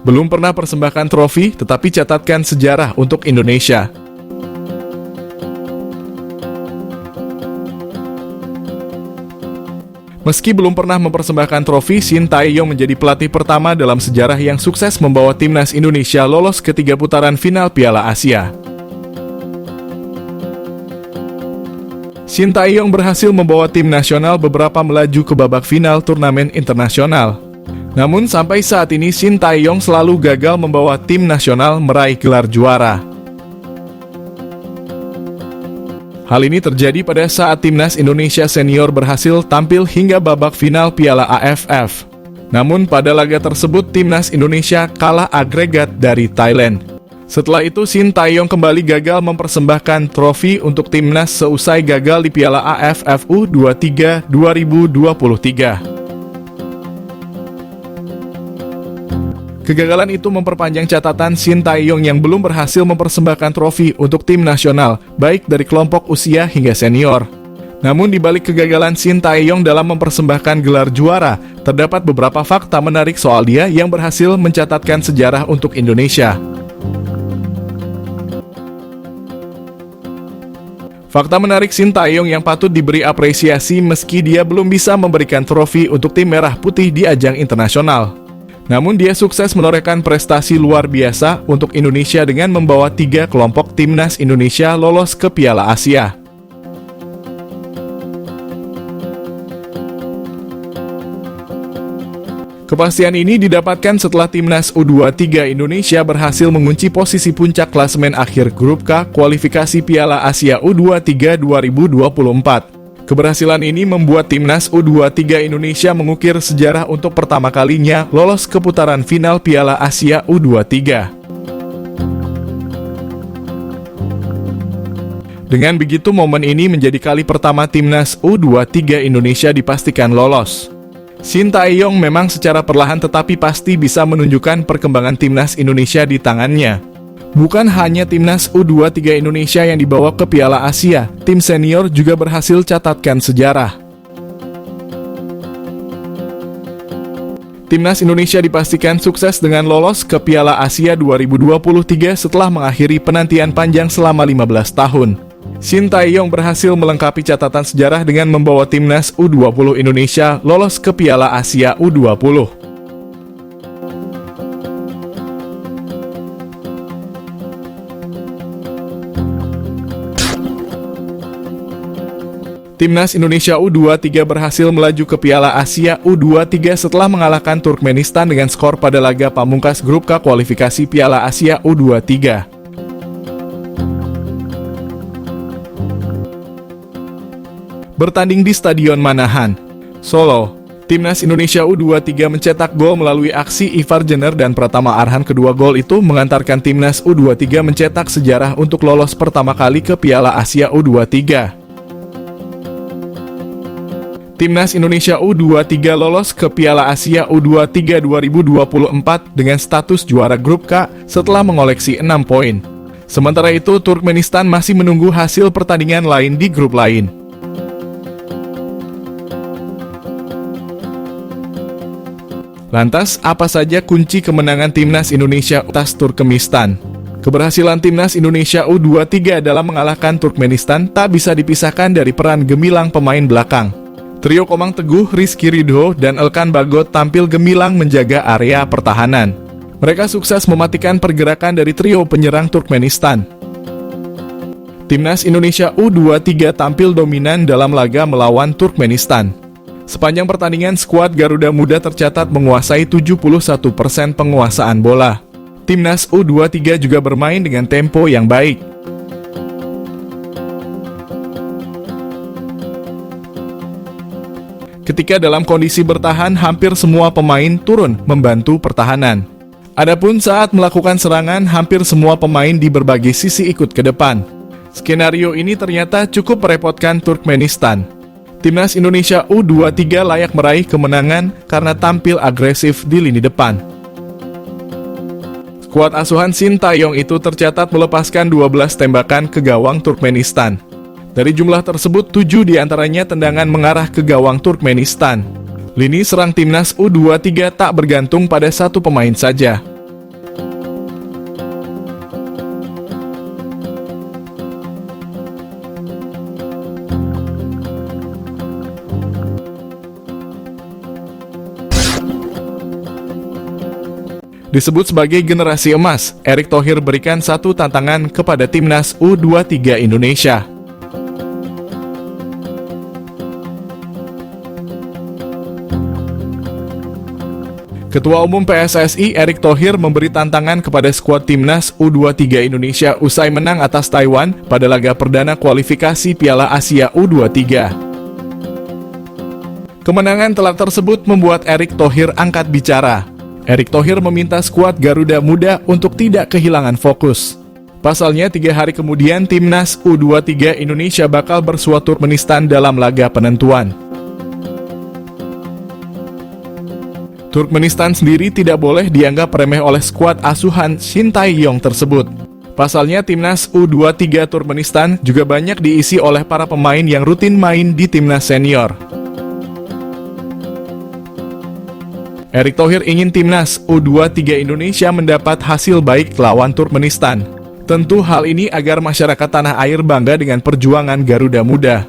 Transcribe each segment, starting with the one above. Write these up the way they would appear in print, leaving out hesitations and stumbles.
Belum pernah persembahkan trofi, tetapi catatkan sejarah untuk Indonesia. Meski belum pernah mempersembahkan trofi, Shin Tae-yong menjadi pelatih pertama dalam sejarah yang sukses membawa timnas Indonesia lolos ke 3 putaran final Piala Asia. Shin Tae-yong berhasil membawa tim nasional beberapa melaju ke babak final turnamen internasional. Namun sampai saat ini Shin Tae-yong selalu gagal membawa tim nasional meraih gelar juara. Hal ini terjadi pada saat timnas Indonesia senior berhasil tampil hingga babak final Piala AFF. Namun pada laga tersebut timnas Indonesia kalah agregat dari Thailand. Setelah itu Shin Tae-yong kembali gagal mempersembahkan trofi untuk timnas seusai gagal di Piala AFF U23 2023. Kegagalan itu memperpanjang catatan Shin Tae-yong yang belum berhasil mempersembahkan trofi untuk tim nasional, baik dari kelompok usia hingga senior. Namun di balik kegagalan Shin Tae-yong dalam mempersembahkan gelar juara, terdapat beberapa fakta menarik soal dia yang berhasil mencatatkan sejarah untuk Indonesia. Fakta menarik Shin Tae-yong yang patut diberi apresiasi meski dia belum bisa memberikan trofi untuk tim merah putih di ajang internasional. Namun dia sukses menorehkan prestasi luar biasa untuk Indonesia dengan membawa 3 kelompok timnas Indonesia lolos ke Piala Asia. Kepastian ini didapatkan setelah timnas U23 Indonesia berhasil mengunci posisi puncak klasemen akhir Grup K kualifikasi Piala Asia U23 2024. Keberhasilan ini membuat timnas U23 Indonesia mengukir sejarah untuk pertama kalinya lolos ke putaran final Piala Asia U23. Dengan begitu, momen ini menjadi kali pertama timnas U23 Indonesia dipastikan lolos. Shin Tae-yong memang secara perlahan tetapi pasti bisa menunjukkan perkembangan timnas Indonesia di tangannya. Bukan hanya timnas U23 Indonesia yang dibawa ke Piala Asia, tim senior juga berhasil catatkan sejarah. Timnas Indonesia dipastikan sukses dengan lolos ke Piala Asia 2023 setelah mengakhiri penantian panjang selama 15 tahun. Shin Tae-yong berhasil melengkapi catatan sejarah dengan membawa timnas U20 Indonesia lolos ke Piala Asia U20. Timnas Indonesia U23 berhasil melaju ke Piala Asia U23 setelah mengalahkan Turkmenistan dengan skor pada laga pamungkas Grup K kualifikasi Piala Asia U23. Bertanding di Stadion Manahan, Solo, Timnas Indonesia U23 mencetak gol melalui aksi Ivar Jenner dan Pratama Arhan. Kedua gol itu mengantarkan Timnas U23 mencetak sejarah untuk lolos pertama kali ke Piala Asia U23. Timnas Indonesia U23 lolos ke Piala Asia U23 2024 dengan status juara Grup K setelah mengoleksi 6 poin. Sementara itu, Turkmenistan masih menunggu hasil pertandingan lain di grup lain. Lantas, apa saja kunci kemenangan Timnas Indonesia atas Turkmenistan? Keberhasilan Timnas Indonesia U23 dalam mengalahkan Turkmenistan tak bisa dipisahkan dari peran gemilang pemain belakang. Trio Komang Teguh, Rizky Ridho, dan Elkan Bagot tampil gemilang menjaga area pertahanan. Mereka sukses mematikan pergerakan dari trio penyerang Turkmenistan. Timnas Indonesia U23 tampil dominan dalam laga melawan Turkmenistan. Sepanjang pertandingan, skuad Garuda Muda tercatat menguasai 71% penguasaan bola. Timnas U23 juga bermain dengan tempo yang baik. Ketika dalam kondisi bertahan, hampir semua pemain turun membantu pertahanan. Adapun saat melakukan serangan, hampir semua pemain di berbagai sisi ikut ke depan. Skenario ini ternyata cukup merepotkan Turkmenistan. Timnas Indonesia U23 layak meraih kemenangan karena tampil agresif di lini depan. Skuad asuhan Shin Tae-yong itu tercatat melepaskan 12 tembakan ke gawang Turkmenistan. Dari jumlah tersebut, 7 diantaranya tendangan mengarah ke gawang Turkmenistan. Lini serang Timnas U23 tak bergantung pada satu pemain saja. Disebut sebagai generasi emas, Erick Thohir berikan satu tantangan kepada timnas U23 Indonesia. Ketua Umum PSSI Erick Thohir memberi tantangan kepada skuad timnas U23 Indonesia usai menang atas Taiwan pada laga perdana kualifikasi Piala Asia U23. Kemenangan telak tersebut membuat Erick Thohir angkat bicara. Erick Thohir meminta skuad Garuda Muda untuk tidak kehilangan fokus. Pasalnya 3 hari kemudian timnas U23 Indonesia bakal bersua Turkmenistan dalam laga penentuan. Turkmenistan sendiri tidak boleh dianggap remeh oleh skuad asuhan Shin Tae-yong tersebut. Pasalnya timnas U23 Turkmenistan juga banyak diisi oleh para pemain yang rutin main di timnas senior. Erick Thohir ingin timnas U23 Indonesia mendapat hasil baik lawan Turkmenistan. Tentu hal ini agar masyarakat tanah air bangga dengan perjuangan Garuda Muda.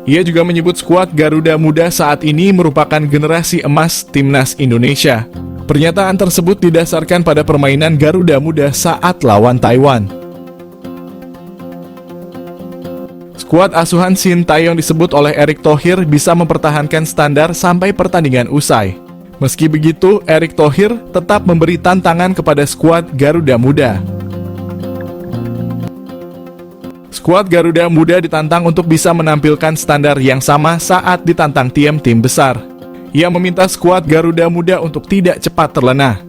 Ia juga menyebut skuad Garuda Muda saat ini merupakan generasi emas timnas Indonesia. Pernyataan tersebut didasarkan pada permainan Garuda Muda saat lawan Taiwan. Skuad asuhan Shin Tae-yong disebut oleh Erick Thohir bisa mempertahankan standar sampai pertandingan usai. Meski begitu, Erick Thohir tetap memberi tantangan kepada skuad Garuda Muda. Skuad Garuda Muda ditantang untuk bisa menampilkan standar yang sama saat ditantang tim besar. Ia meminta skuad Garuda Muda untuk tidak cepat terlena.